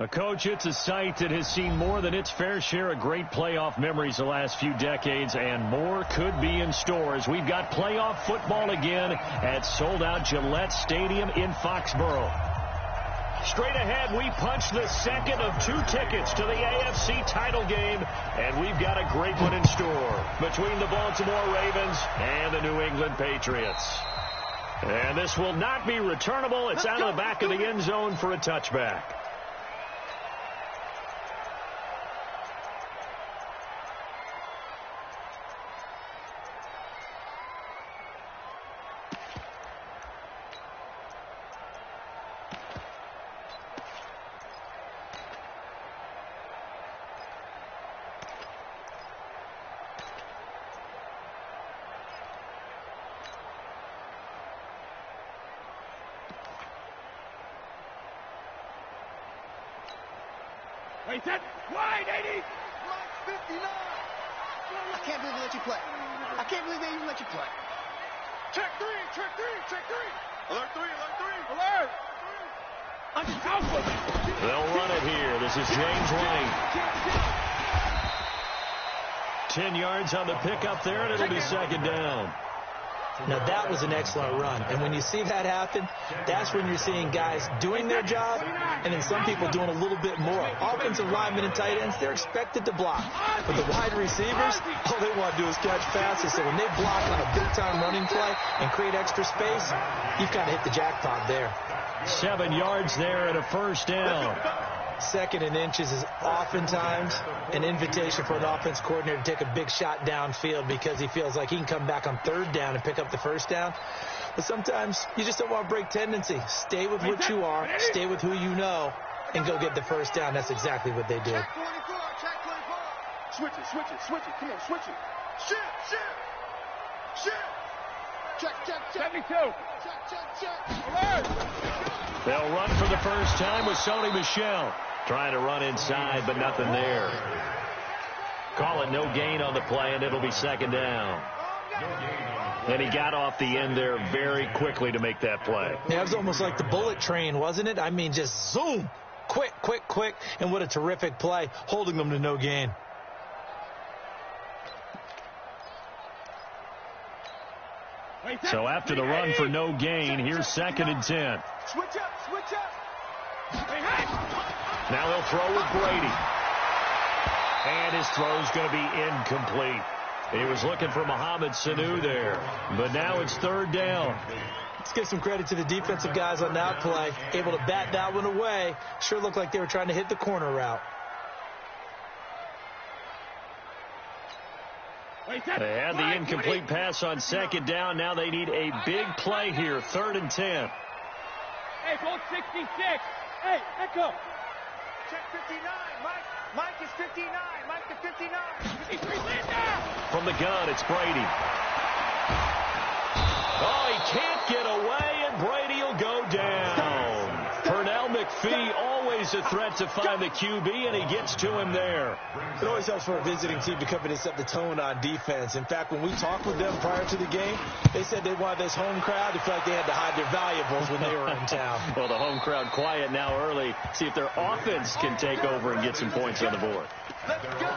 Coach, it's a site that has seen more than its fair share of great playoff memories the last few decades, and more could be in store as we've got playoff football again at sold-out Gillette Stadium in Foxborough. Straight ahead, we punch the second of 2 tickets to the AFC title game, and we've got a great one in store between the Baltimore Ravens and the New England Patriots. And this will not be returnable. It's out of the back of the end zone for a touchback. Wait, that wide, 80. Mike 59. I can't believe they let you play. I can't believe they even let you play. Check 3, check 3, check 3. Alert 3, alert 3. Alert. I'm just out for it. They'll run it here. This is James White. 10 yards on the pickup there, and it'll be second down. Now, that was an excellent run. And when you see that happen, that's when you're seeing guys doing their job and then some people doing a little bit more. Offensive linemen and tight ends, they're expected to block. But the wide receivers, all they want to do is catch passes. So when they block on a big-time running play and create extra space, you've kind of hit the jackpot there. 7 yards there and a first down. Second and inches is oftentimes an invitation for an offense coordinator to take a big shot downfield because he feels like he can come back on third down and pick up the first down. But sometimes you just don't want to break tendency. Stay with what you are, stay with who you know, and go get the first down. That's exactly what they did. Check 24, check 24. Switch it, switch it, switch it. Come on, switch it. Shift. Check, check, check. 72. Check. Alert. They'll run for the first time with Sony Michel. Trying to run inside, but nothing there. Call it no gain on the play, and it'll be second down. And he got off the end there very quickly to make that play. Yeah, it was almost like the bullet train, wasn't it? I mean, just zoom. Quick. And what a terrific play, holding them to no gain. So after the run for no gain, here's second and 10. Switch up. Now they'll throw with Brady. And his throw's going to be incomplete. He was looking for Mohamed Sanu there. But now it's third down. Let's give some credit to the defensive guys on that play. Able to bat that one away. Sure looked like they were trying to hit the corner route. They had the incomplete pass on second down. Now they need a big play here. Third and 10. Hey, goal 66. Hey, echo. Check 59. Mike is 59. Mike to 59. 53, Linda. From the gun, it's Brady. Oh, he can't get away, and Brady will go down. Pernell McPhee, always a threat to find the QB, and he gets to him there. It always helps for a visiting team to come in and set the tone on defense. In fact, when we talked with them prior to the game, they said they wanted this home crowd to feel like they had to hide their valuables when they were in town. Well, the home crowd quiet now early. See if their offense can take over and get some points on the board. Let's go.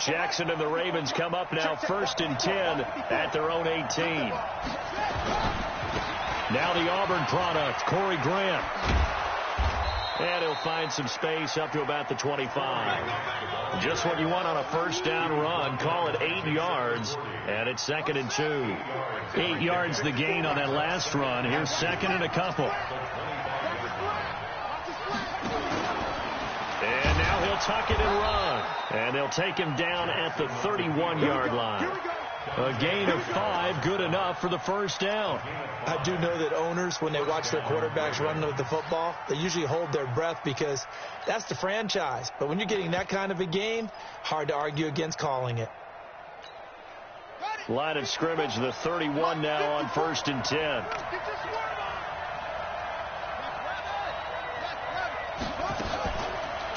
Jackson and the Ravens come up now first and 10 at their own 18. Now the Auburn product, Corey Grant. And he'll find some space up to about the 25. Just what you want on a first down run. Call it 8 yards, and it's second and 2. 8 yards the gain on that last run. Here's second and a couple. And now he'll tuck it and run. And they'll take him down at the 31-yard line. A gain of 5, good enough for the first down. I do know that owners, when they watch their quarterbacks run with the football, they usually hold their breath because that's the franchise. But when you're getting that kind of a gain, hard to argue against calling it. Line of scrimmage, the 31 now on first and 10.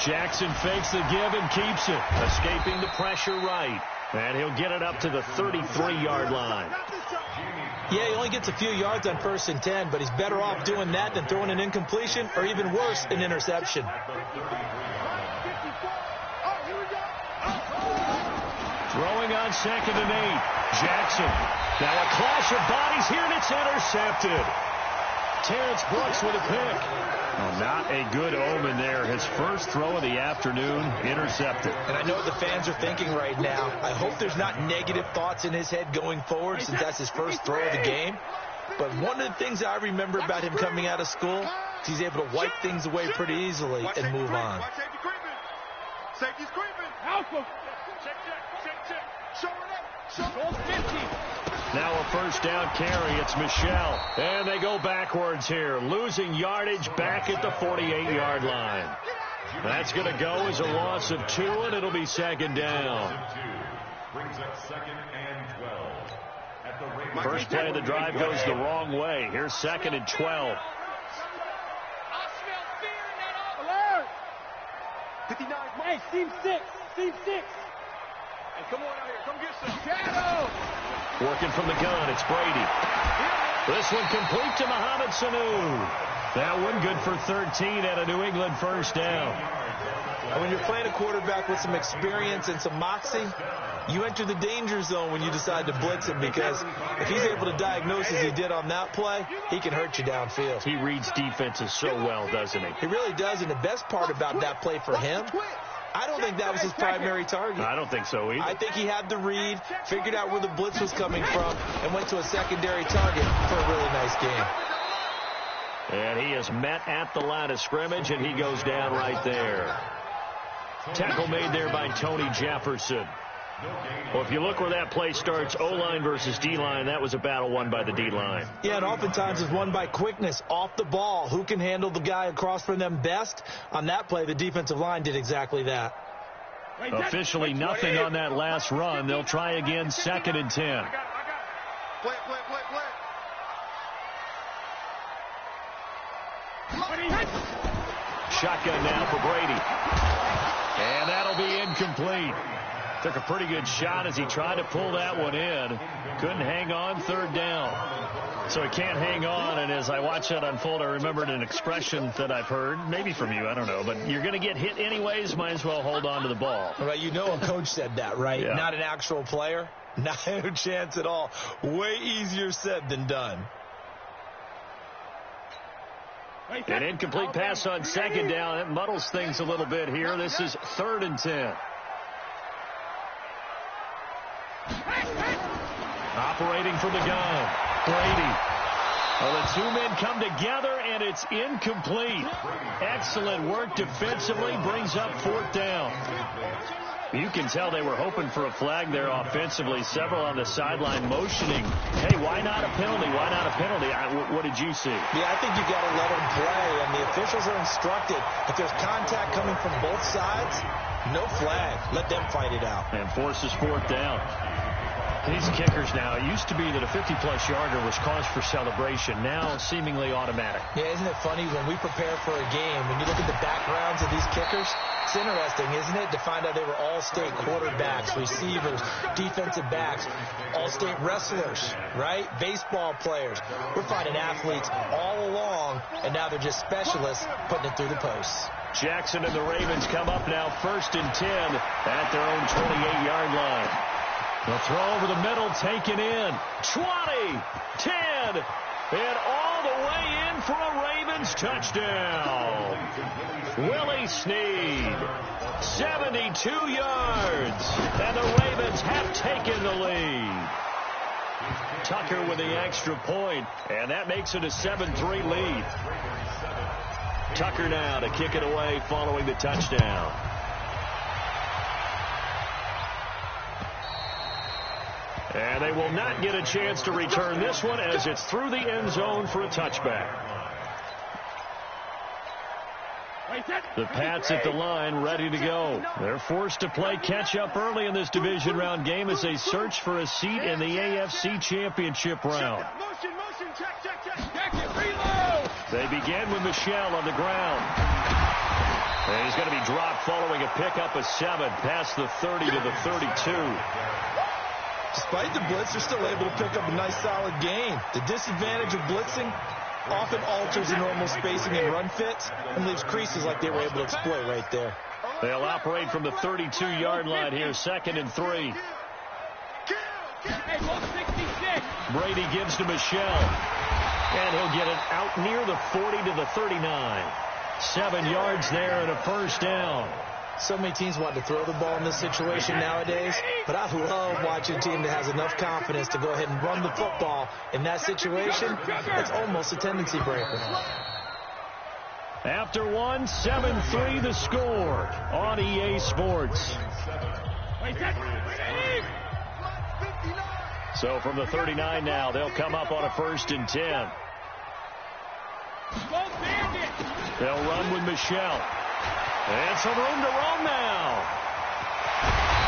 Jackson fakes the give and keeps it. Escaping the pressure right. And he'll get it up to the 33-yard line. Yeah, he only gets a few yards on 1st and 10, but he's better off doing that than throwing an incompletion or even worse, an interception. Throwing on 2nd and 8. Jackson. Now a clash of bodies here, and it's intercepted. Terrence Brooks with a pick. Oh, not a good omen there. His first throw of the afternoon, intercepted. And I know what the fans are thinking right now. I hope there's not negative thoughts in his head going forward since that's his first throw of the game. But one of the things I remember about him coming out of school is he's able to wipe things away pretty easily and move on. Safety's creeping. Alpha. Check. Showing up. 50. Now a first down carry. It's Michel. And they go backwards here. Losing yardage back at the 48-yard line. That's going to go as a loss of 2, and it'll be 2nd down. First play of the drive goes the wrong way. Here's 2nd and 12. 59. Hey, team 6. Hey, come on out here. Come get some shadow. Working from the gun, it's Brady. This one complete to Mohamed Sanu. That one good for 13 at a New England first down. When you're playing a quarterback with some experience and some moxie, you enter the danger zone when you decide to blitz him, because if he's able to diagnose as he did on that play, he can hurt you downfield. He reads defenses so well, doesn't he? He really does, and the best part about that play for him, I don't think that was his primary target. I don't think so either. I think he had the read, figured out where the blitz was coming from, and went to a secondary target for a really nice game. And he is met at the line of scrimmage, and he goes down right there. Tackle made there by Tony Jefferson. Well, if you look where that play starts, O-line versus D-line, that was a battle won by the D-line. Yeah, and oftentimes it's won by quickness, off the ball. Who can handle the guy across from them best? On that play, the defensive line did exactly that. Officially nothing on that last run. They'll try again, 2nd and 10. Play. Shotgun now for Brady. And that'll be incomplete. Took a pretty good shot as he tried to pull that one in. Couldn't hang on, 3rd down. So he can't hang on, and as I watch that unfold, I remembered an expression that I've heard, maybe from you, I don't know, but you're going to get hit anyways, might as well hold on to the ball. Right, you know a coach said that, right? Yeah. Not an actual player. Not a chance at all. Way easier said than done. An incomplete pass on 2nd down. It muddles things a little bit here. This is 3rd and 10. Operating from the gun, Brady. Well, the two men come together, and it's incomplete. Excellent work defensively, brings up 4th down. You can tell they were hoping for a flag there offensively. Several on the sideline motioning, hey, why not a penalty? Why not a penalty? What did you see? Yeah, I think you got to let them play, and the officials are instructed. If there's contact coming from both sides, no flag. Let them fight it out. And forces 4th down. These kickers now, it used to be that a 50-plus yarder was cause for celebration. Now, seemingly automatic. Yeah, isn't it funny when we prepare for a game, when you look at the backgrounds of these kickers, it's interesting, isn't it, to find out they were all-state quarterbacks, receivers, defensive backs, all-state wrestlers, right? Baseball players. We're finding athletes all along, and now they're just specialists putting it through the posts. Jackson and the Ravens come up now 1st and 10 at their own 28-yard line. The throw over the middle, taken in. 20, 10, and all the way in for a Ravens touchdown. Willie Snead, 72 yards, and the Ravens have taken the lead. Tucker with the extra point, and that makes it a 7-3 lead. Tucker now to kick it away following the touchdown. And they will not get a chance to return this one as it's through the end zone for a touchback. The Pats at the line ready to go. They're forced to play catch-up early in this division round game as they search for a seat in the AFC Championship round. They begin with Michel on the ground. And he's going to be dropped following a pickup of 7 past the 30 to the 32. Despite the blitz, they're still able to pick up a nice solid gain. The disadvantage of blitzing often alters the normal spacing and run fits and leaves creases like they were able to exploit right there. They'll operate from the 32-yard line here, 2nd and 3. Brady gives to Michelle. And he'll get it out near the 40 to the 39. 7 yards there and a first down. So many teams want to throw the ball in this situation nowadays, but I love watching a team that has enough confidence to go ahead and run the football in that situation. That's almost a tendency breaker. After 1, 7-3 the score on EA Sports. So from the 39 now, they'll come up on a 1st and 10. They'll run with Michelle. And some room to roam now.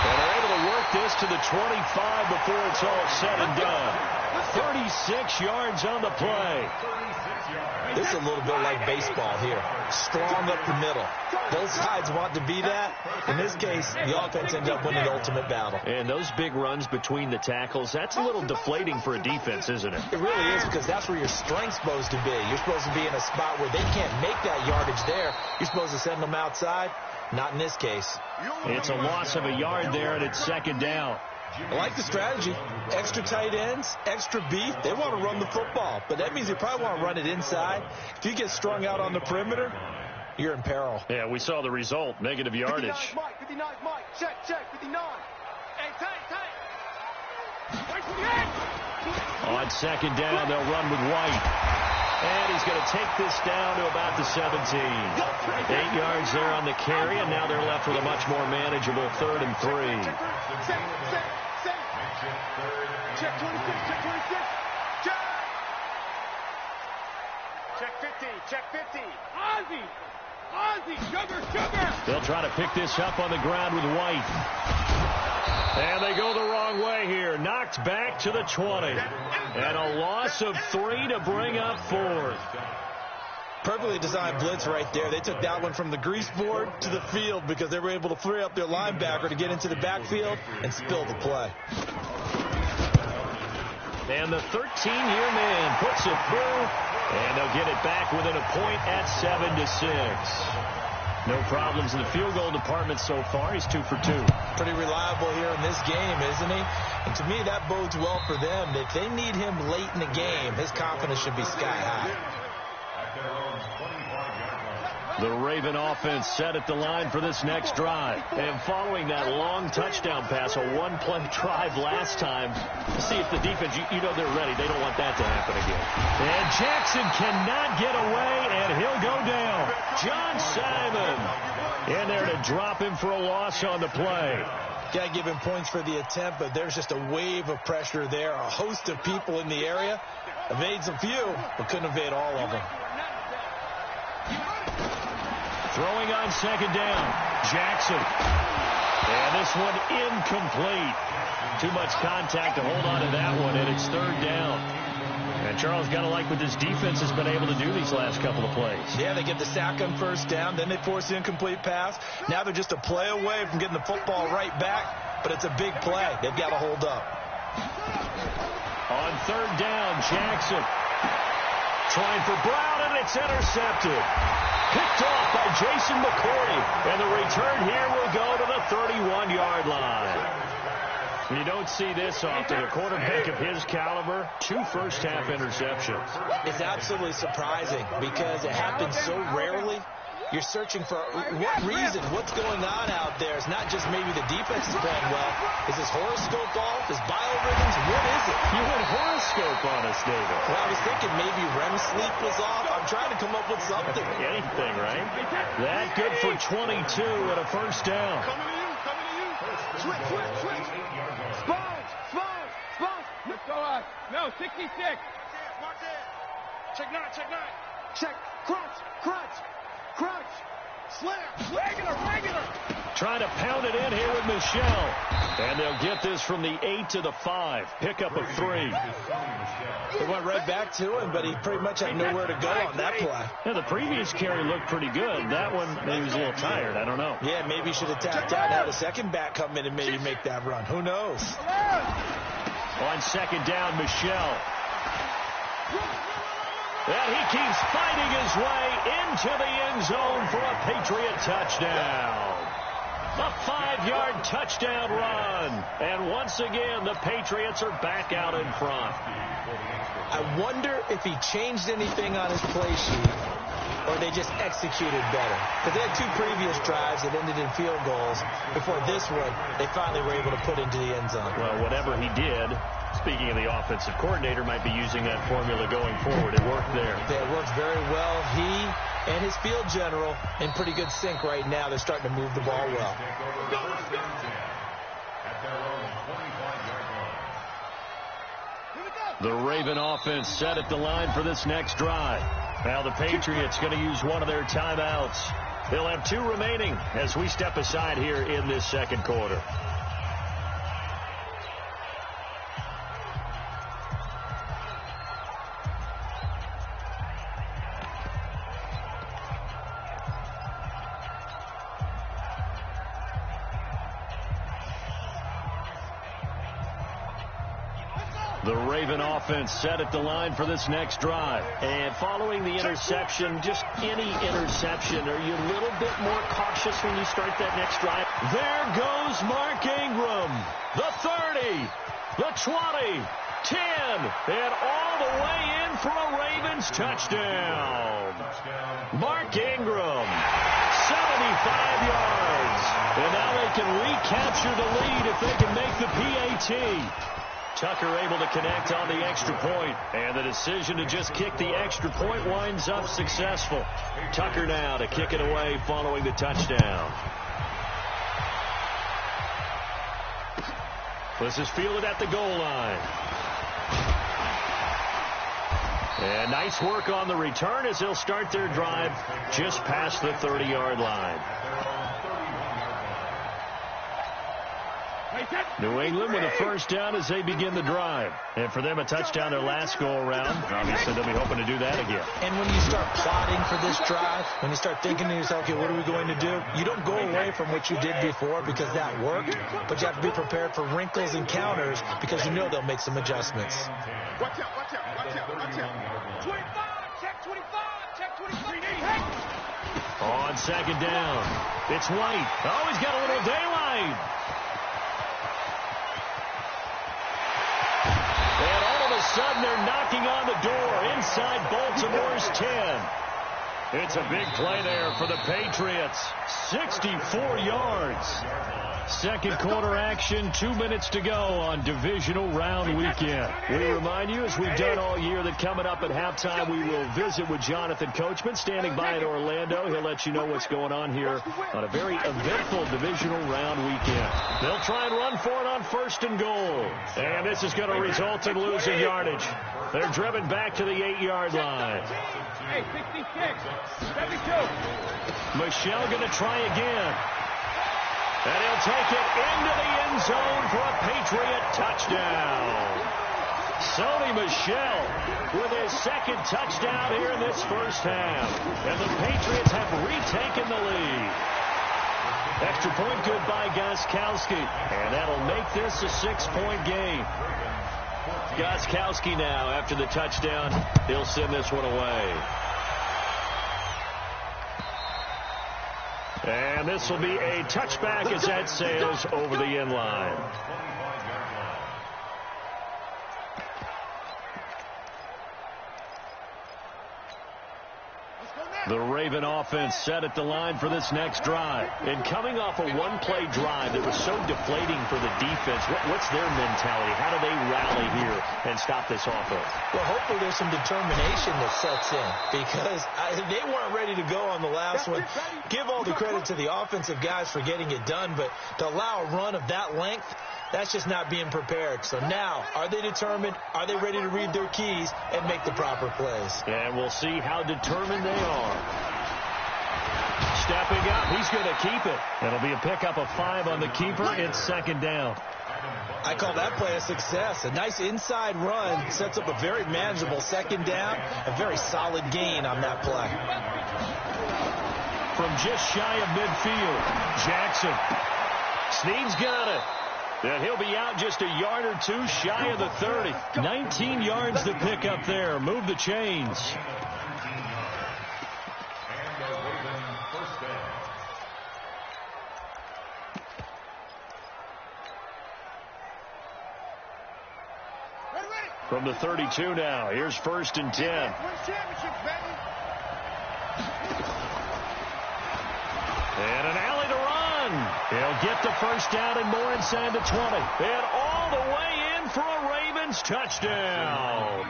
And they're able to work this to the 25 before it's all said and done. 36 yards on the play. This is a little bit like baseball here. Strong up the middle. Both sides want to be that. In this case, the offense ends up winning the ultimate battle. And those big runs between the tackles, that's a little deflating for a defense, isn't it? It really is, because that's where your strength's supposed to be. You're supposed to be in a spot where they can't make that yardage there. You're supposed to send them outside. Not in this case. It's a loss of a yard there, and it's 2nd down. I like the strategy. Extra tight ends, extra beef. They want to run the football, but that means they probably want to run it inside. If you get strung out on the perimeter, you're in peril. Yeah, we saw the result. Negative yardage. 59 Mike, 59 Mike. Check, 59. Hey, tight. On 2nd down, they'll run with White. And he's going to take this down to about the 17. 8 yards there on the carry, and now they're left with a much more manageable 3rd and 3. Check 26, check 26. Check 50, check 50. Ozzie, sugar. They'll try to pick this up on the ground with White. And they go the wrong way here. Knocked back to the 20. And a loss of 3 to bring up 4th. Perfectly designed blitz right there. They took that one from the grease board to the field because they were able to free up their linebacker to get into the backfield and spill the play. And the 13-year man puts it through. And they'll get it back within a point at 7-6. No problems in the field goal department so far. He's 2 for 2. Pretty reliable here in this game, isn't he? And to me, that bodes well for them. If they need him late in the game, his confidence should be sky high. The Raven offense set at the line for this next drive. And following that long touchdown pass, a one-play drive last time, to see if the defense, you know they're ready. They don't want that to happen again. And Jackson cannot get away, and he'll go down. John Simon in there to drop him for a loss on the play. Got to give him points for the attempt, but there's just a wave of pressure there. A host of people in the area. Evades a few, but couldn't evade all of them. Throwing on 2nd down, Jackson. And this one incomplete. Too much contact to hold on to that one, and it's 3rd down. And Charles, got to like what this defense has been able to do these last couple of plays. Yeah, they get the sack on 1st down, then they force the incomplete pass. Now they're just a play away from getting the football right back, but it's a big play. They've got to hold up. On 3rd down, Jackson. Trying for Brown, and it's intercepted. Picked off by Jason McCourty. And the return here will go to the 31-yard line. You don't see this often. A quarterback of his caliber, 2 first-half interceptions. It's absolutely surprising because it happens so rarely. You're searching for what reason, what's going on out there. It's not just maybe the defense is playing well. Is his horoscope off? His biorhythms? What is it? You went horoscope on us, David. Well, I was thinking maybe REM sleep was off. I'm trying to come up with something. Anything, right? That good for 22 and a first down. Coming to you. Switch. Spons. Let's go on. No, 66. Mark there. Check 9. Check. Crunch. Slam. Regular. Trying to pound it in here with Michelle. And they'll get this from the 8 to the 5. Pickup of 3. They want went right back to him, but he pretty much had nowhere to go on that play. Yeah, the previous carry looked pretty good. That one, maybe he was a little tired. I don't know. Yeah, maybe he should have tapped out and had a second back come in and maybe make that run. Who knows? On second down, Michel. And he keeps fighting his way into the end zone for a Patriot touchdown. A 5-yard touchdown run. And once again, the Patriots are back out in front. I wonder if he changed anything on his play sheet or they just executed better. Because they had 2 previous drives that ended in field goals. Before this one, they finally were able to put into the end zone. Well, whatever he did, speaking of the offensive coordinator, might be using that formula going forward. It worked there. It worked very well. He and his field general in pretty good sync right now. They're starting to move the ball well. The Raven offense set at the line for this next drive. Now the Patriots going to use one of their timeouts. They'll have 2 remaining as we step aside here in this second quarter. The Raven offense set at the line for this next drive. And following the interception, just any interception, are you a little bit more cautious when you start that next drive? There goes Mark Ingram. The 30, the 20, 10, and all the way in for a Ravens touchdown. Mark Ingram, 75 yards. And now they can recapture the lead if they can make the PAT. Tucker able to connect on the extra point, and the decision to just kick the extra point winds up successful. Tucker now to kick it away following the touchdown. This is fielded at the goal line. And nice work on the return as they'll start their drive just past the 30-yard line. New England with a first down as they begin the drive. And for them, a touchdown their last go-around. Obviously, they'll be hoping to do that again. And when you start plotting for this drive, when you start thinking to yourself, okay, what are we going to do? You don't go away from what you did before because that worked, but you have to be prepared for wrinkles and counters because you know they'll make some adjustments. Watch out, watch out, watch out, watch out. 25, check 25, check 25. On second down, it's White. Oh, he's got a little daylight. And all of a sudden, they're knocking on the door inside Baltimore's 10. It's a big play there for the Patriots. 64 yards. Second quarter action, 2 minutes to go on divisional round weekend. We remind you, as we've done all year, that coming up at halftime, we will visit with Jonathan Coachman, standing by in Orlando. He'll let you know what's going on here on a very eventful divisional round weekend. They'll try and run for it on first and goal. And this is going to result in losing yardage. They're driven back to the 8-yard line. Hey, 66, 72. Michel going to try again. And he'll take it into the end zone for a Patriot touchdown. Sony Michel with his second touchdown here in this first half. And the Patriots have retaken the lead. Extra point good by Gostkowski. And that'll make this a 6-point game. Gostkowski now, after the touchdown, he'll send this one away. And this will be a touchback as that sails over the end line. The Raven offense set at the line for this next drive. And coming off a one-play drive that was so deflating for the defense, what's their mentality? How do they rally here and stop this offense? Well, hopefully there's some determination that sets in because they weren't ready to go on the last one. Give all the credit to the offensive guys for getting it done, but to allow a run of that length, that's just not being prepared. So now, are they determined? Are they ready to read their keys and make the proper plays? And we'll see how determined they are. Stepping up, he's going to keep it. It'll be a pickup of 5 on the keeper. It's second down. I call that play a success. A nice inside run sets up a very manageable second down, a very solid gain on that play. From just shy of midfield, Jackson. Snead's got it. And he'll be out just a yard or two shy of the 30. 19 yards to pick up there. Move the chains. From the 32 now. Here's 1st and 10. And an alley to run. He'll get the first down and more inside the 20. And all the way in for a Ravens touchdown.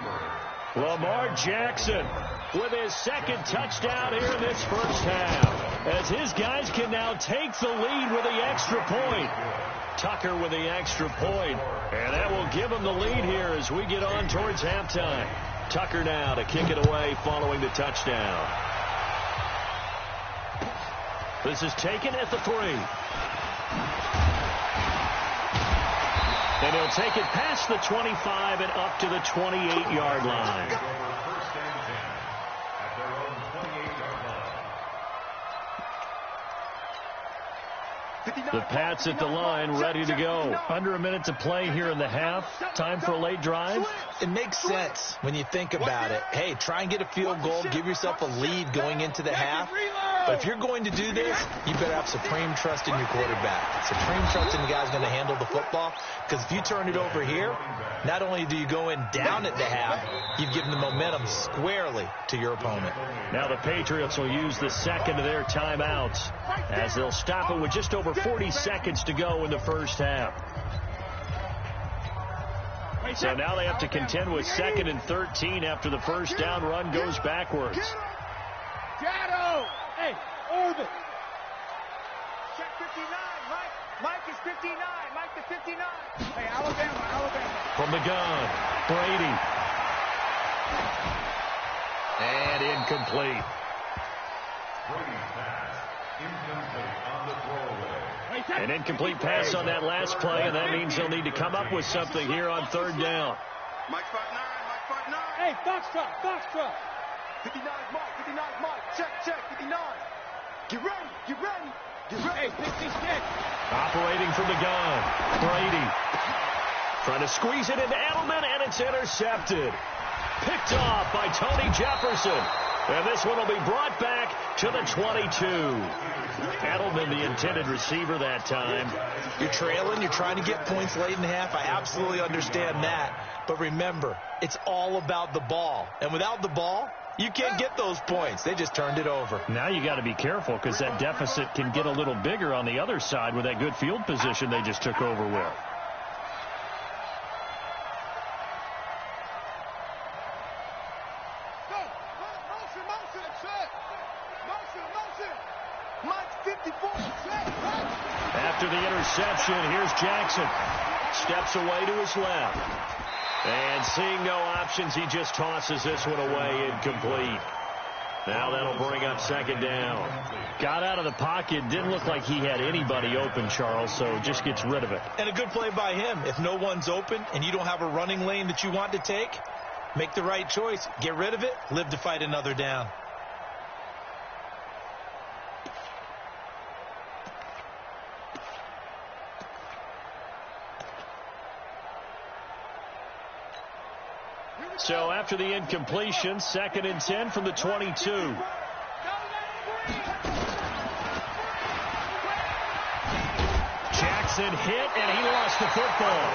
Lamar Jackson with his second touchdown here in this first half, as his guys can now take the lead with the extra point. Tucker with the extra point, and that will give him the lead here as we get on towards halftime. Tucker now to kick it away following the touchdown. This is taken at the 3. And he'll take it past the 25 and up to the 28-yard line. The Pats at the line, ready to go. Under a minute to play here in the half. Time for a late drive. It makes sense when you think about it. Hey, try and get a field goal. Give yourself a lead going into the half. But if you're going to do this, you better have supreme trust in your quarterback. Supreme trust in the guy's going to handle the football. Because if you turn it over here, not only do you go in down at the half, you've given the momentum squarely to your opponent. Now the Patriots will use the second of their timeouts, as they'll stop it with just over 40 seconds to go in the first half. So now they have to contend with 2nd and 13 after the first down run goes backwards. Shadow! Hey, orbit! Check 59, Mike. Mike is 59. Mike to 59. Hey, Alabama. From the gun, Brady. And incomplete. An incomplete pass on that last play, and that means they'll need to come up with something here on 3rd down. Mike 59, Mike 59. Hey, Foxtrot. 59, Mike. Check, 59. Get ready. Hey, 66. Operating from the gun, Brady. Trying to squeeze it into Edelman, and it's intercepted. Picked off by Tony Jefferson. And this one will be brought back to the 22. Edelman, the intended receiver that time. You're trailing. You're trying to get points late in the half. I absolutely understand that. But remember, it's all about the ball. And without the ball, you can't get those points. They just turned it over. Now you got to be careful, because that deficit can get a little bigger on the other side with that good field position they just took over with. After the interception, here's Jackson. Steps away to his left. And seeing no options, he just tosses this one away, incomplete. Now that'll bring up 2nd down. Got out of the pocket. Didn't look like he had anybody open, Charles, so just gets rid of it. And a good play by him. If no one's open and you don't have a running lane that you want to take, make the right choice. Get rid of it. Live to fight another down. So after the incompletion, 2nd and 10 from the 22. Jackson hit, and he lost the football.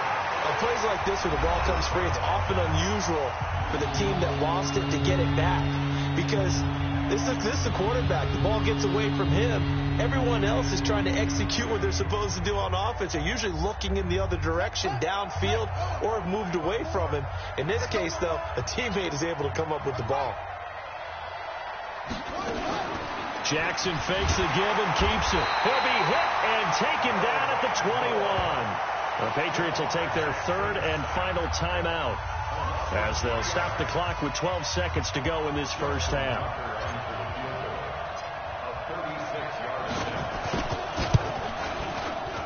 On plays like this where the ball comes free, it's often unusual for the team that lost it to get it back. Because this is the quarterback. The ball gets away from him. Everyone else is trying to execute what they're supposed to do on offense. They're usually looking in the other direction, downfield, or have moved away from him. In this case, though, a teammate is able to come up with the ball. Jackson fakes the give and keeps it. He'll be hit and taken down at the 21. The Patriots will take their 3rd and final timeout, as they'll stop the clock with 12 seconds to go in this first half.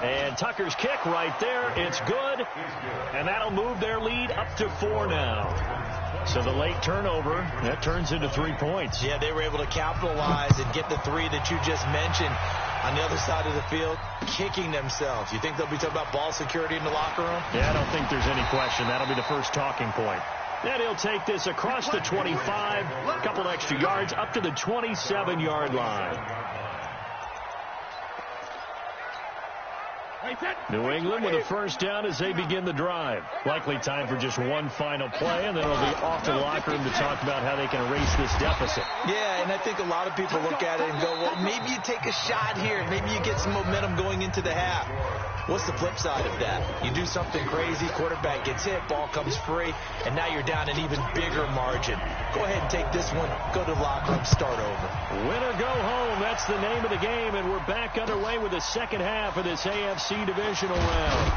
And And Tucker's kick right there. It's good. And that'll move their lead up to 4 now. So the late turnover, that turns into 3 points. Yeah, they were able to capitalize and get the 3 that you just mentioned on the other side of the field, kicking themselves. You think they'll be talking about ball security in the locker room? Yeah, I don't think there's any question. That'll be the first talking point. And he'll take this across the 25, a couple extra yards, up to the 27-yard line. New England with a first down as they begin the drive. Likely time for just one final play, and then it'll be off to the locker room to talk about how they can erase this deficit. Yeah, and I think a lot of people look at it and go, well, maybe you take a shot here. Maybe you get some momentum going into the half. What's the flip side of that? You do something crazy, quarterback gets hit, ball comes free, and now you're down an even bigger margin. Go ahead and take this one, go to the locker room, start over. Win or go home, that's the name of the game, and we're back underway with the second half of this AFC divisional round.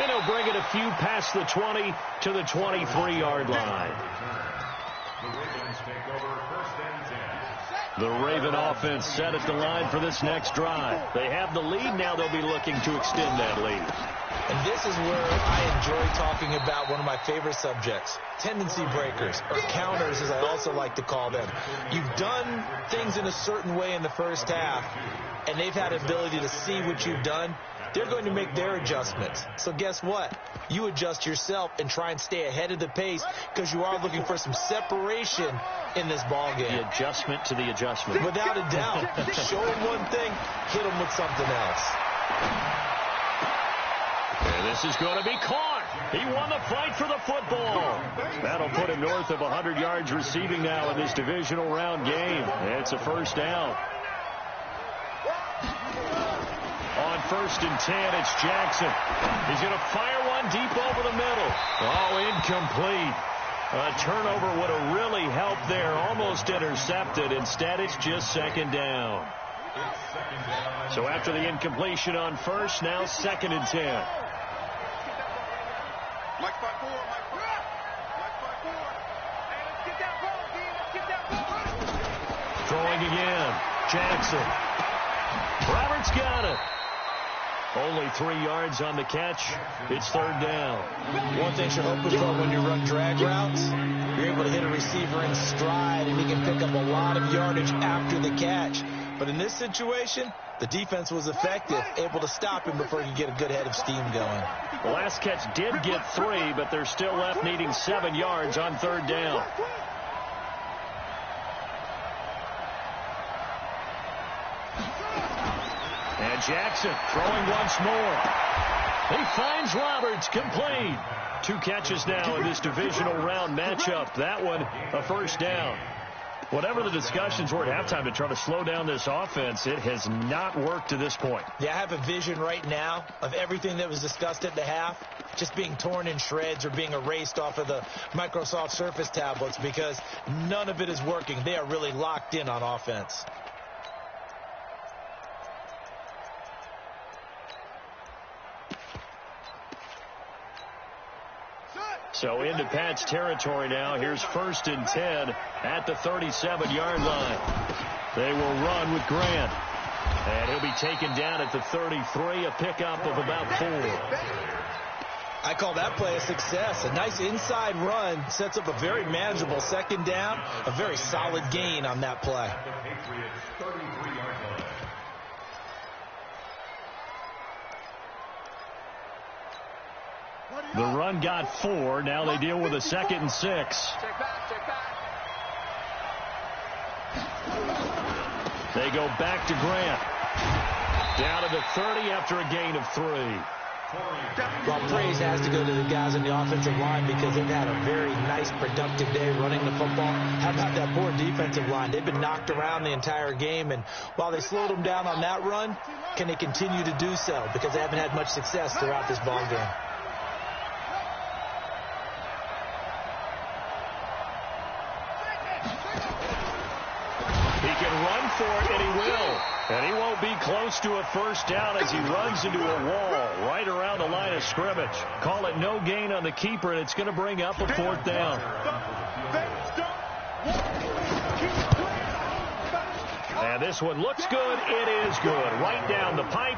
And he'll bring it a few past the 20 to the 23-yard line. The Raven offense set at the line for this next drive. They have the lead. Now they'll be looking to extend that lead. And this is where I enjoy talking about one of my favorite subjects, tendency breakers, or counters as I also like to call them. You've done things in a certain way in the first half, and they've had the ability to see what you've done. They're going to make their adjustments. So guess what? You adjust yourself and try and stay ahead of the pace because you are looking for some separation in this ball game. The adjustment to the adjustment. Without a doubt. Show them one thing, hit them with something else. And this is going to be caught. He won the fight for the football. That'll put him north of 100 yards receiving now in this divisional round game. It's a first down. On 1st and 10, it's Jackson. He's going to fire one deep over the middle. Oh, incomplete. A turnover would have really helped there. Almost intercepted. Instead, it's just second down. So after the incompletion on 1st, now 2nd and 10. Mike 5-4, Mike 4. Mike 5-4. Hey, let's get that ball, D. Let's get that ball. Throwing again. Jackson. Roberts got it. Only 3 yards on the catch. It's 3rd down. One thing you're hoping for when you run drag routes, you're able to hit a receiver in stride, and he can pick up a lot of yardage after the catch. But in this situation, the defense was effective, able to stop him before he could get a good head of steam going. The last catch did get 3, but they're still left needing 7 yards on 3rd down. And Jackson throwing once more. He finds Roberts, complete. 2 catches now in this divisional round matchup. That one, a first down. Whatever the discussions were at halftime to try to slow down this offense, it has not worked to this point. Yeah, I have a vision right now of everything that was discussed at the half just being torn in shreds or being erased off of the Microsoft Surface tablets because none of it is working. They are really locked in on offense. So into Pat's territory now. Here's 1st and 10 at the 37-yard line. They will run with Grant. And he'll be taken down at the 33, a pickup of about 4. I call that play a success. A nice inside run sets up a very manageable 2nd down. A very solid gain on that play. The run got 4. Now they deal with a 2nd and 6. Check back. They go back to Grant. Down to the 30 after a gain of 3. Well, praise has to go to the guys on the offensive line because they've had a very nice, productive day running the football. How about that poor defensive line? They've been knocked around the entire game, and while they slowed them down on that run, can they continue to do so? Because they haven't had much success throughout this ball game. He can run for it, and he will. And he won't be close to a first down as he runs into a wall right around the line of scrimmage. Call it no gain on the keeper, and it's going to bring up a 4th down. And this one looks good. It is good. Right down the pipe.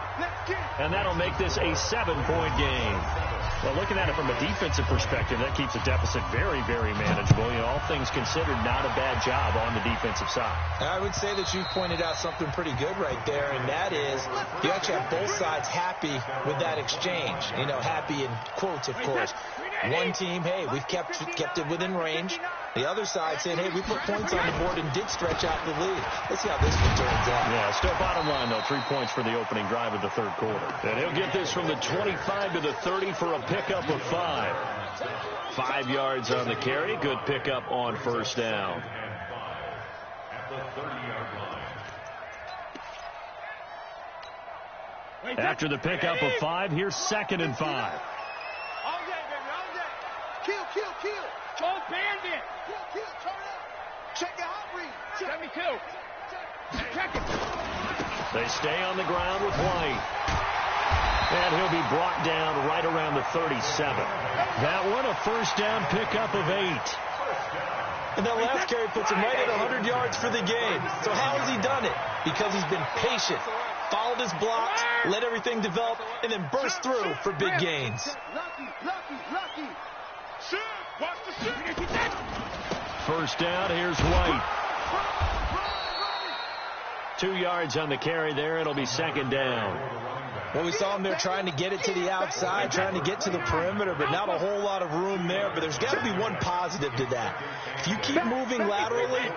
And that'll make this a 7-point game. Well, looking at it from a defensive perspective, that keeps the deficit very, very manageable. You know, all things considered, not a bad job on the defensive side. I would say that you pointed out something pretty good right there, and that is you actually have both sides happy with that exchange. You know, happy in quotes, of course. One team, hey, we've kept it within range. The other side saying, hey, we put points on the board and did stretch out the lead. Let's see how this one turns out. Yeah, still bottom line, though, 3 points for the opening drive of the third quarter. And he'll get this from the 25 to the 30 for a pickup of 5. 5 yards on the carry. Good pickup on first down. After the pickup of 5, here's 2nd and 5. All day, baby, all day. Kill. Go bandit. Kill, turn up. Check the hot read. 72. Check it. They stay on the ground with White. And he'll be brought down right around the 37. That one, a first down pickup of 8. And that last carry puts him right at 100 yards for the game. So how has he done it? Because he's been patient, followed his blocks, let everything develop, and then burst through for big gains. Lucky. Shoot. Watch the shoot. First down, here's White. 2 yards on the carry there. It'll be 2nd down. Well, we saw him there trying to get it to the outside, trying to get to the perimeter, but not a whole lot of room there. But there's got to be one positive to that. If you keep moving laterally,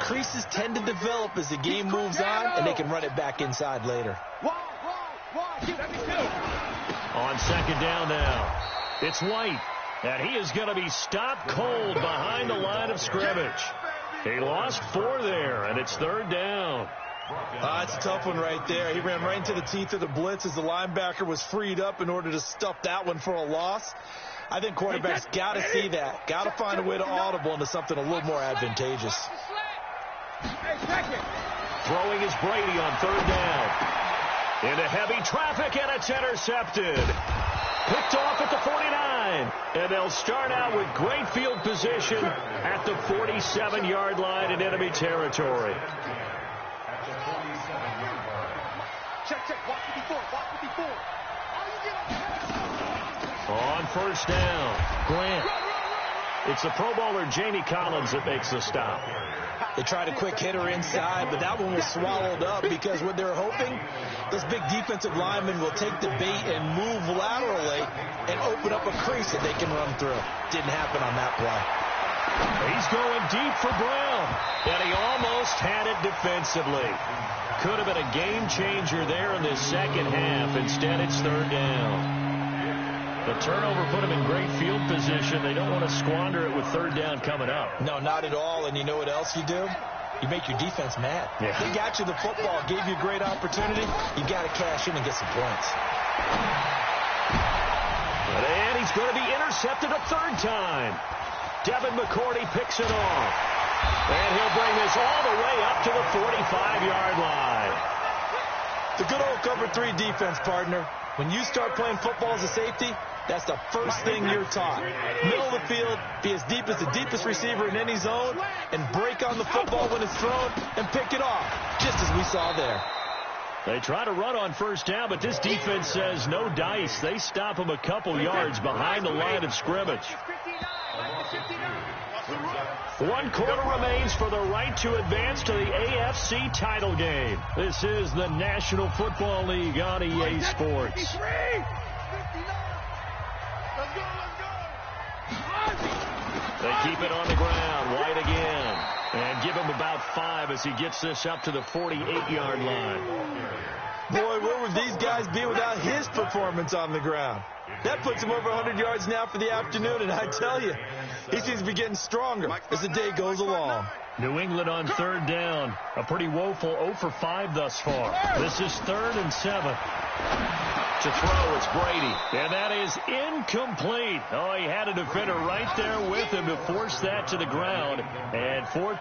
creases tend to develop as the game moves on, and they can run it back inside later. On 2nd down now, it's White. And he is going to be stopped cold behind the line of scrimmage. He lost 4 there, and it's 3rd down. It's a tough one right there. He ran right into the teeth of the blitz as the linebacker was freed up in order to stuff that one for a loss. I think quarterbacks got to see that. Got to find a way to audible into something a little more advantageous. Throwing is Brady on 3rd down. Into heavy traffic, and it's intercepted. Picked off at the 49. And they'll start out with great field position at the 47-yard line in enemy territory. Check. Watch it before. On first down, Grant. It's the Pro Bowler Jamie Collins that makes the stop. They tried a quick hitter inside, but that one was swallowed up because what they're hoping, those big defensive linemen will take the bait and move laterally and open up a crease that they can run through. Didn't happen on that play. He's going deep for Brown, and he almost had it defensively. Could have been a game changer there in this second half. Instead, it's 3rd down. The turnover put him in great field position. They don't want to squander it with 3rd down coming up. No, not at all. And you know what else you do? You make your defense mad. Yeah. They got you the football, gave you a great opportunity. You got to cash in and get some points. And he's going to be intercepted a 3rd time. Devin McCourty picks it off. And he'll bring this all the way up to the 45-yard line. The good old cover 3 defense, partner. When you start playing football as a safety, that's the first thing you're taught. Middle of the field, be as deep as the deepest receiver in any zone, and break on the football when it's thrown and pick it off, just as we saw there. They try to run on first down, but this defense says no dice. They stop him a couple yards behind the line of scrimmage. 1 quarter remains for the right to advance to the AFC title game. This is the National Football League on EA Sports. They keep it on the ground. White again. And give him about 5 as he gets this up to the 48-yard line. Boy, where would these guys be without his performance on the ground? That puts him over 100 yards now for the afternoon, and I tell you, he seems to be getting stronger as the day goes along. New England on 3rd down. A pretty woeful 0 for 5 thus far. This is 3rd and 7. To throw, it's Brady. And that is incomplete. Oh, he had a defender right there with him to force that to the ground. And 4th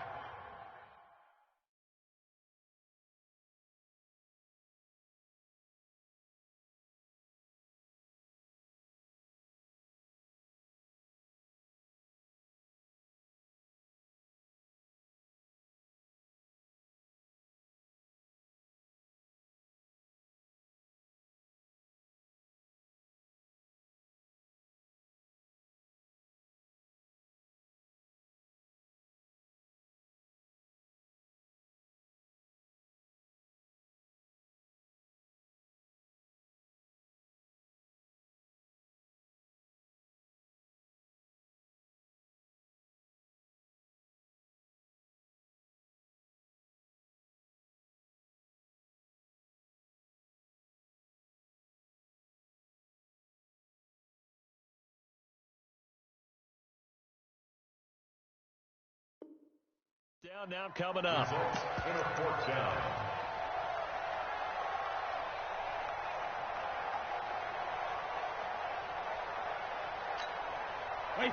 Now coming up.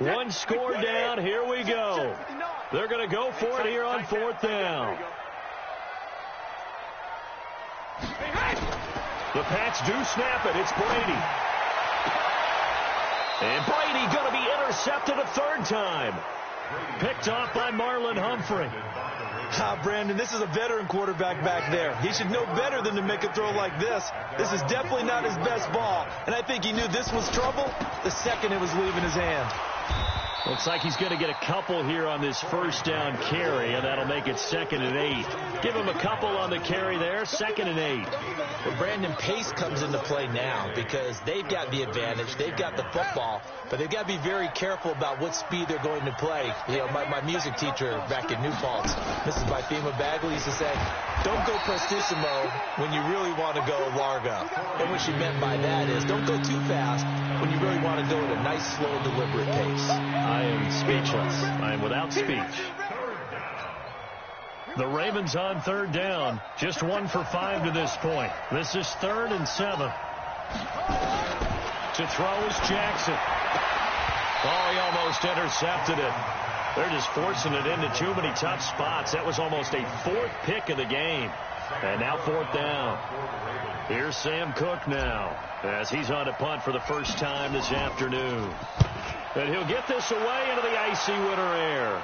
One score down. Here we go. They're going to go for it here on 4th down. The Pats do snap it. It's Brady. And Brady going to be intercepted a 3rd time. Picked off by Marlon Humphrey. Brandon, this is a veteran quarterback back there. He should know better than to make a throw like this. This is definitely not his best ball. And I think he knew this was trouble the second it was leaving his hand. Looks like he's going to get a couple here on this 1st down carry, and that'll make it 2nd and 8. Give him a couple on the carry there, 2nd and 8. Well, Brandon, pace comes into play now because they've got the advantage. They've got the football, but they've got to be very careful about what speed they're going to play. You know, my music teacher back in New Paltz, Mrs. Bifema Bagley, used to say, don't go prestissimo when you really want to go largo. And what she meant by that is don't go too fast when you really want to go at a nice, slow, deliberate pace. I am speechless. I am without speech. The Ravens on 3rd down. Just 1 for 5 to this point. This is 3rd and 7. To throw is Jackson. Oh, he almost intercepted it. They're just forcing it into too many tough spots. That was almost a 4th pick of the game. And now 4th down. Here's Sam Cook now as he's on a punt for the first time this afternoon. And he'll get this away into the icy winter air.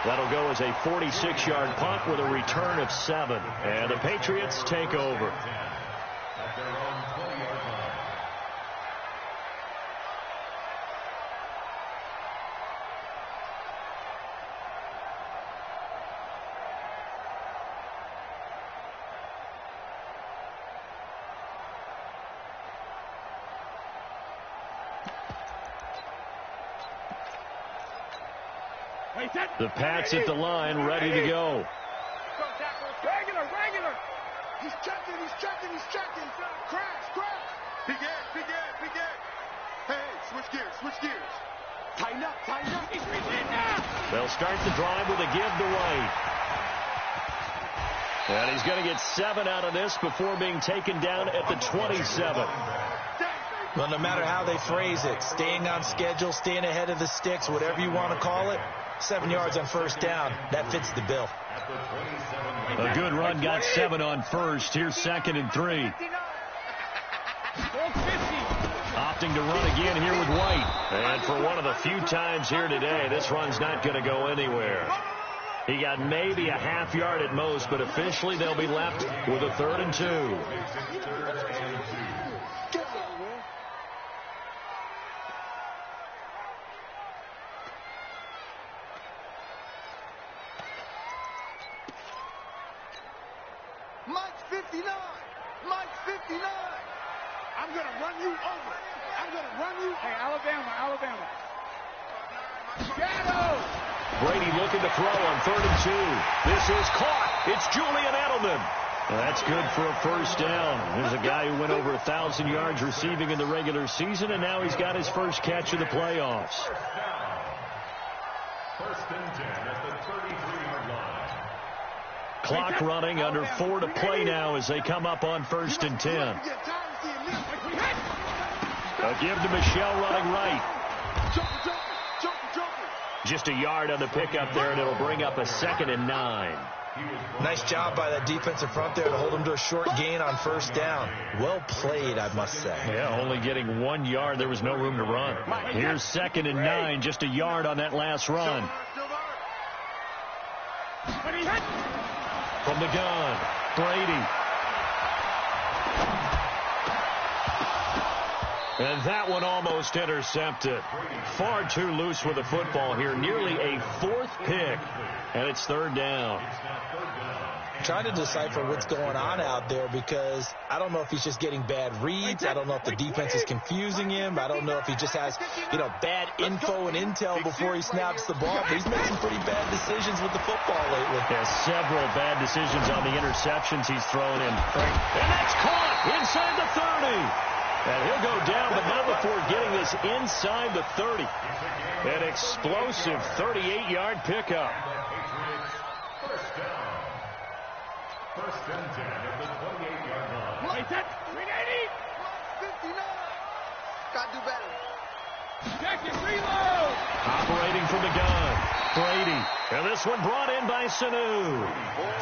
That'll go as a 46-yard punt with a return of 7. And the Patriots take over. The Pats at the line, ready to go. Regular. He's checking. Crash. Big Ed. Hey, switch gears. Tighten up. He's in now. They'll start the drive with a give to White. And he's going to get 7 out of this before being taken down at the 27. Well, no matter how they phrase it, staying on schedule, staying ahead of the sticks, whatever you want to call it, 7 yards on 1st down. That fits the bill. A good run got 7 on 1st. Here's 2nd and 3. Opting to run again here with White. And for one of the few times here today, this run's not going to go anywhere. He got maybe a half yard at most, but officially they'll be left with a 3rd and 2. Mike 59. I'm going to run you over. Hey, Alabama. Shadow. Brady looking to throw on 3rd and 2. This is caught. It's Julian Edelman. That's good for a 1st down. There's a guy who went over 1,000 yards receiving in the regular season, and now he's got his first catch of the playoffs. 1st and 10 at the 33-yard line. Clock running, under 4 to play now as they come up on 1st and 10. A give to Michel running right. Just a yard on the pickup there, and it'll bring up a 2nd and 9. Nice job by that defensive front there to hold him to a short gain on 1st down. Well played, I must say. Yeah, only getting 1 yard. There was no room to run. Here's 2nd and 9, just a yard on that last run. From the gun, Brady. And that one almost intercepted. Far too loose with the football here. Nearly a 4th pick. And it's 3rd down. Trying to decipher what's going on out there because I don't know if he's just getting bad reads. I don't know if the defense is confusing him. I don't know if he just has, bad info and intel before he snaps the ball. But he's made some pretty bad decisions with the football lately. Yeah, several bad decisions on the interceptions he's thrown in. And that's caught inside the 30. And he'll go down, but not before getting this inside the 30. An explosive 38-yard pickup. First down. First and 10 at the 28-yard line. Wait, set. 380. 59. Gotta do better. Check it. Reload. Operating from the gun, Brady. And this one brought in by Sanu.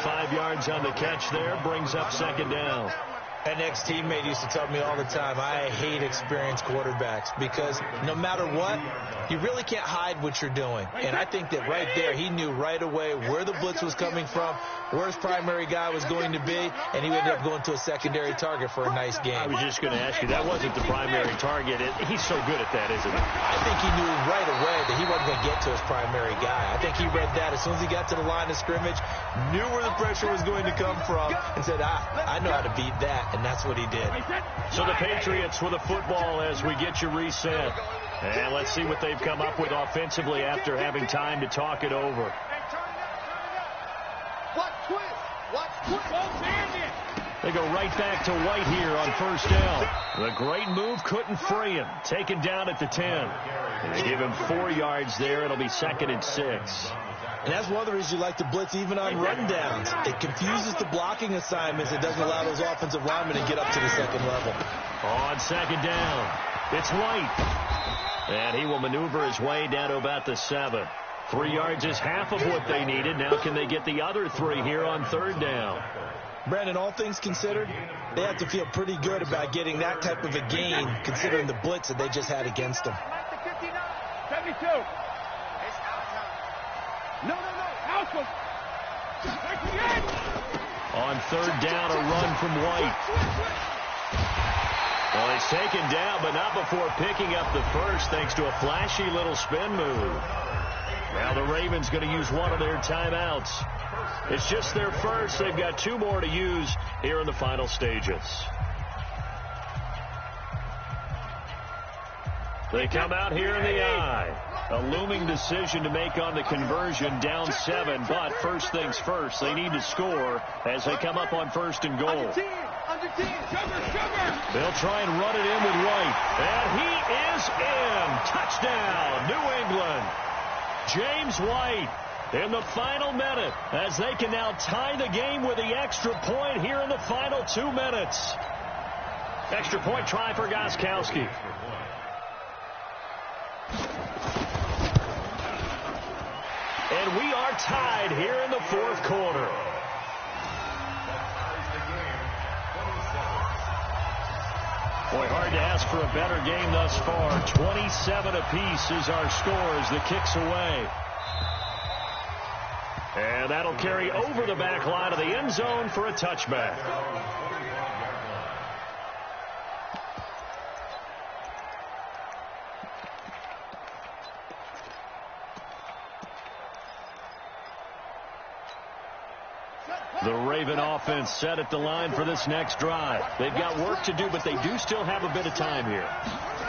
5 yards on the catch there, brings up second down. An ex-teammate used to tell me all the time, I hate experienced quarterbacks because no matter what, you really can't hide what you're doing. And I think that right there, he knew right away where the blitz was coming from, where his primary guy was going to be, and he ended up going to a secondary target for a nice game. I was just going to ask you, that wasn't the primary target. He's so good at that, isn't he? I think he knew right away that he wasn't going to get to his primary guy. I think he read that as soon as he got to the line of scrimmage, knew where the pressure was going to come from, and said, I know how to beat that. And that's what he did. So the Patriots with the football as we get you reset. And let's see what they've come up with offensively after having time to talk it over. Watch twist. Watch twist. They go right back to White here on first down. The great move couldn't free him. Taken down at the 10. And they give him 4 yards there. It'll be 2nd and 6. And that's one of the reasons you like to blitz even on rundowns. It confuses the blocking assignments. It doesn't allow those offensive linemen to get up to the second level. On second down, it's White. And he will maneuver his way down to about the 7. 3 yards is half of what they needed. Now can they get the other 3 here on third down? Brandon, all things considered, they have to feel pretty good about getting that type of a gain considering the blitz that they just had against them. 72. No. House him. On third down, a run from White. Well, he's taken down, but not before picking up the first thanks to a flashy little spin move. Now the Ravens going to use one of their timeouts. It's just their first. They've got 2 more to use here in the final stages. They come out here in the eye. A looming decision to make on the conversion, down 7, but first things first, they need to score as they come up on first and goal. Under 10. They'll try and run it in with White, and he is in. Touchdown, New England. James White in the final minute as they can now tie the game with the extra point here in the final 2 minutes. Extra point try for Gostkowski. And we are tied here in the fourth quarter. Boy, hard to ask for a better game thus far. 27 apiece is our score as the kick's away. And that'll carry over the back line of the end zone for a touchback. The Raven offense set at the line for this next drive. They've got work to do, but they do still have a bit of time here.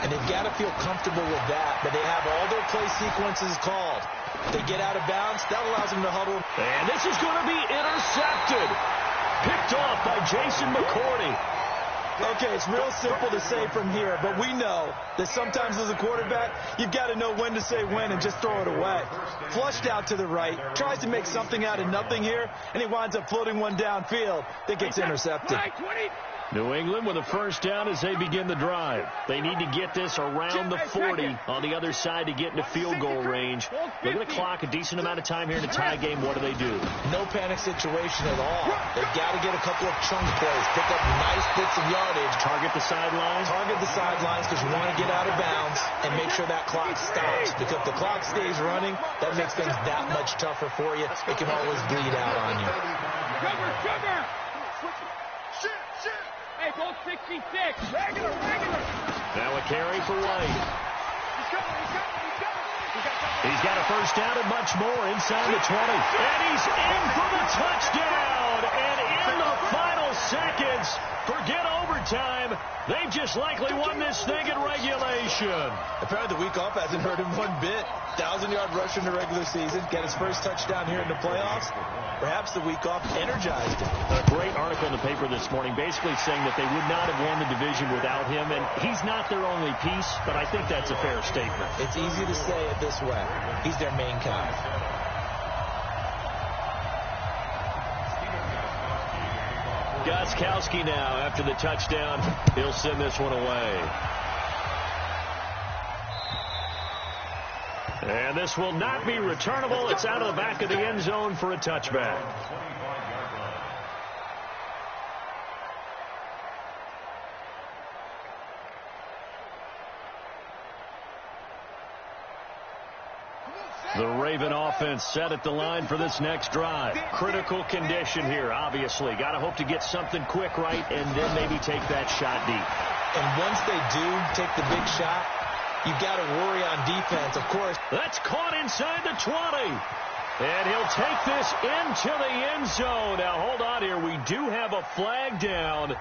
And they've got to feel comfortable with that, but they have all their play sequences called. They get out of bounds, that allows them to huddle. And this is going to be intercepted. Picked off by Jason McCourty. Okay, it's real simple to say from here, but we know that sometimes as a quarterback, you've got to know when to say when and just throw it away. Flushed out to the right, tries to make something out of nothing here, and he winds up floating one downfield that gets intercepted. New England with a first down as they begin the drive. They need to get this around the 40 on the other side to get into field goal range. Look at the clock, a decent amount of time here in a tie game. What do? No panic situation at all. They've got to get a couple of chunk plays, pick up nice bits of yardage. Target the sidelines? Target the sidelines because you want to get out of bounds and make sure that clock stops. Because if the clock stays running, that makes things that much tougher for you. It can always bleed out on you. Sugar! Hey, both 66. Regular. Now a carry for White. He's got a first down and much more inside the 20. And he's in for the touchdown. And in the final seconds, forget overtime. They've just likely won this thing in regulation. Apparently the week off hasn't hurt him one bit. 1,000-yard rusher in the regular season, got his first touchdown here in the playoffs. Perhaps the week off energized him. A great article in the paper this morning basically saying that they would not have won the division without him, and he's not their only piece, but I think that's a fair statement. It's easy to say it this way. He's their main guy. Gostkowski now, after the touchdown, he'll send this one away. And this will not be returnable. It's out of the back of the end zone for a touchback. The Raven offense set at the line for this next drive. Critical condition here, obviously. Got to hope to get something quick right and then maybe take that shot deep. And once they do take the big shot, you've got to worry on defense, of course. That's caught inside the 20. And he'll take this into the end zone. Now, hold on here. We do have a flag down.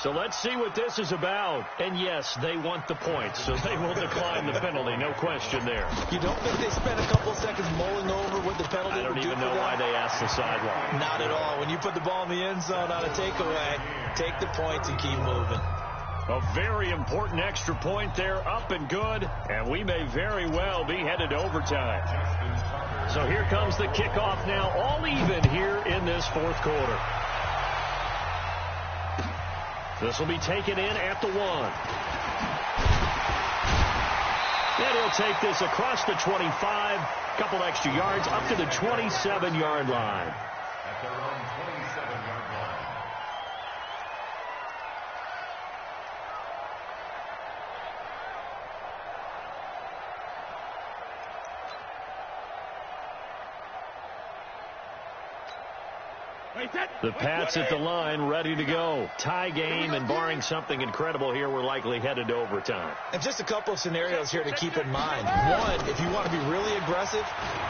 So let's see what this is about. And, yes, they want the points, so they will decline the penalty. No question there. You don't think they spent a couple seconds mulling over what the penalty would do? I don't even know why they asked the sideline. Not at all. When you put the ball in the end zone on a takeaway, take the points and keep moving. A very important extra point there, up and good, and we may very well be headed to overtime. So here comes the kickoff now, all even here in this fourth quarter. This will be taken in at the 1. And he'll take this across the 25, couple extra yards, up to the 27-yard line. At their own 27-yard line. The Pats at the line, ready to go. Tie game, and barring something incredible here, we're likely headed to overtime. And just a couple of scenarios here to keep in mind. One, if you want to be really aggressive,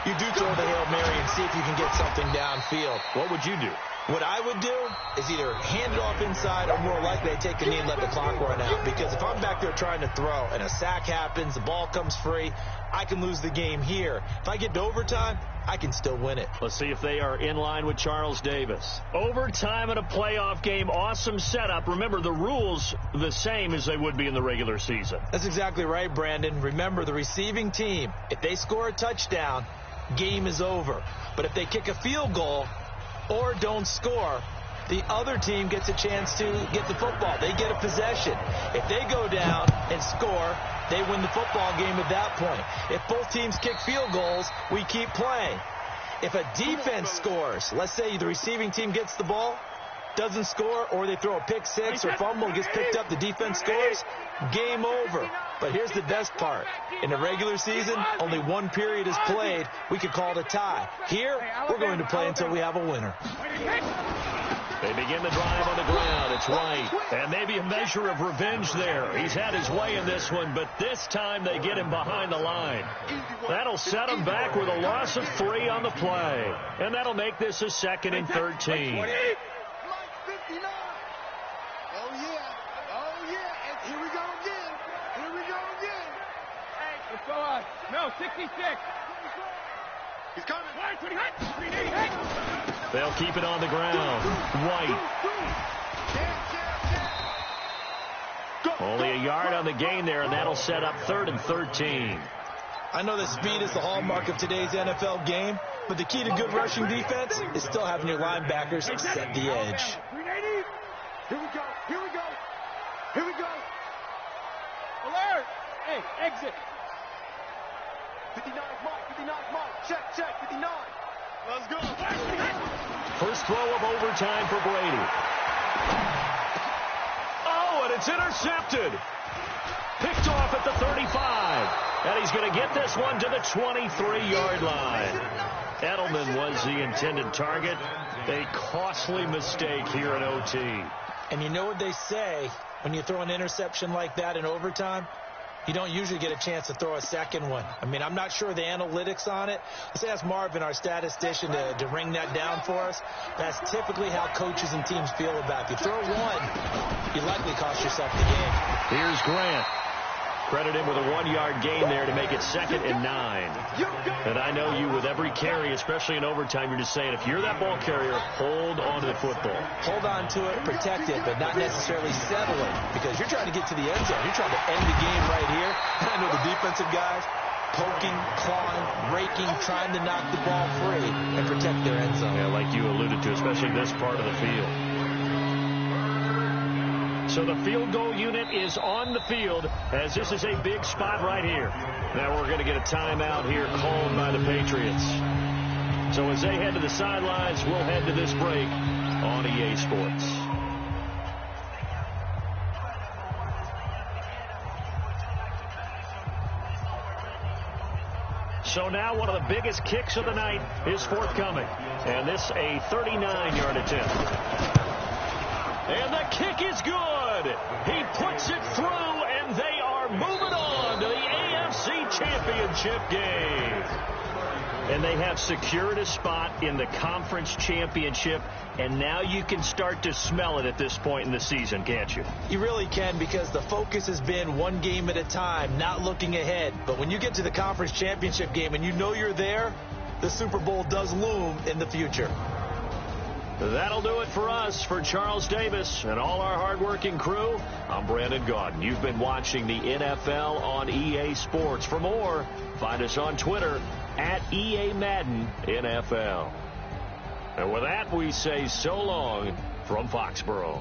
you do throw the Hail Mary and see if you can get something downfield. What would you do? What I would do is either hand it off inside or more likely I'd take a knee and let the clock run out. Because if I'm back there trying to throw and a sack happens, the ball comes free, I can lose the game here. If I get to overtime, I can still win it. Let's see if they are in line with Charles Davis. Overtime in a playoff game, awesome setup. Remember, the rules the same as they would be in the regular season. That's exactly right, Brandon. Remember, the receiving team, if they score a touchdown, game is over. But if they kick a field goal or don't score, the other team gets a chance to get the football. They get a possession. If they go down and score, they win the football game at that point. If both teams kick field goals, we keep playing. If a defense scores, let's say the receiving team gets the ball, doesn't score, or they throw a pick six or fumble, gets picked up, the defense scores, game over. But here's the best part. In the regular season, only one period is played. We could call it a tie. Here, we're going to play until we have a winner. They begin the drive on the ground. It's White. And maybe a measure of revenge there. He's had his way in this one, but this time they get him behind the line. That'll set him back with a loss of 3 on the play. And that'll make this a 2nd and 13. Let's go on. No, 66. He's coming. They'll keep it on the ground. White. Only a yard on the gain there, and that'll set up 3rd and 13. I know that speed is the hallmark of today's NFL game, but the key to good rushing defense is still having your linebackers set the edge. Here we go. Here we go. Here we go. Alert. Hey, exit. 59 Mike. 59 Mike. Check. 59. Let's go. First throw of overtime for Brady. Oh, and it's intercepted. Picked off at the 35. And he's going to get this one to the 23-yard line. Edelman was the intended target. A costly mistake here in OT. And you know what they say, when you throw an interception like that in overtime, you don't usually get a chance to throw a second one. I mean, I'm not sure the analytics on it. Let's ask Marvin, our statistician, to ring that down for us. That's typically how coaches and teams feel about it. If you throw one, you likely cost yourself the game. Here's Grant. Credit him with a 1-yard gain there to make it 2nd and 9. And I know you with every carry, especially in overtime, you're just saying, if you're that ball carrier, hold on to the football. Hold on to it, protect it, but not necessarily settle it, because you're trying to get to the end zone. You're trying to end the game right here. I know the defensive guys poking, clawing, raking, trying to knock the ball free and protect their end zone. Yeah, like you alluded to, especially this part of the field. So the field goal unit is on the field as this is a big spot right here. Now we're going to get a timeout here called by the Patriots. So as they head to the sidelines, we'll head to this break on EA Sports. So now one of the biggest kicks of the night is forthcoming. And this a 39-yard attempt. And the kick is good. He puts it through, and they are moving on to the AFC Championship game. And they have secured a spot in the Conference Championship, and now you can start to smell it at this point in the season, can't you? You really can, because the focus has been one game at a time, not looking ahead. But when you get to the Conference Championship game and you know you're there, the Super Bowl does loom in the future. That'll do it for us. For Charles Davis and all our hardworking crew, I'm Brandon Gaudin. You've been watching the NFL on EA Sports. For more, find us on Twitter at EA Madden NFL. And with that, we say so long from Foxborough.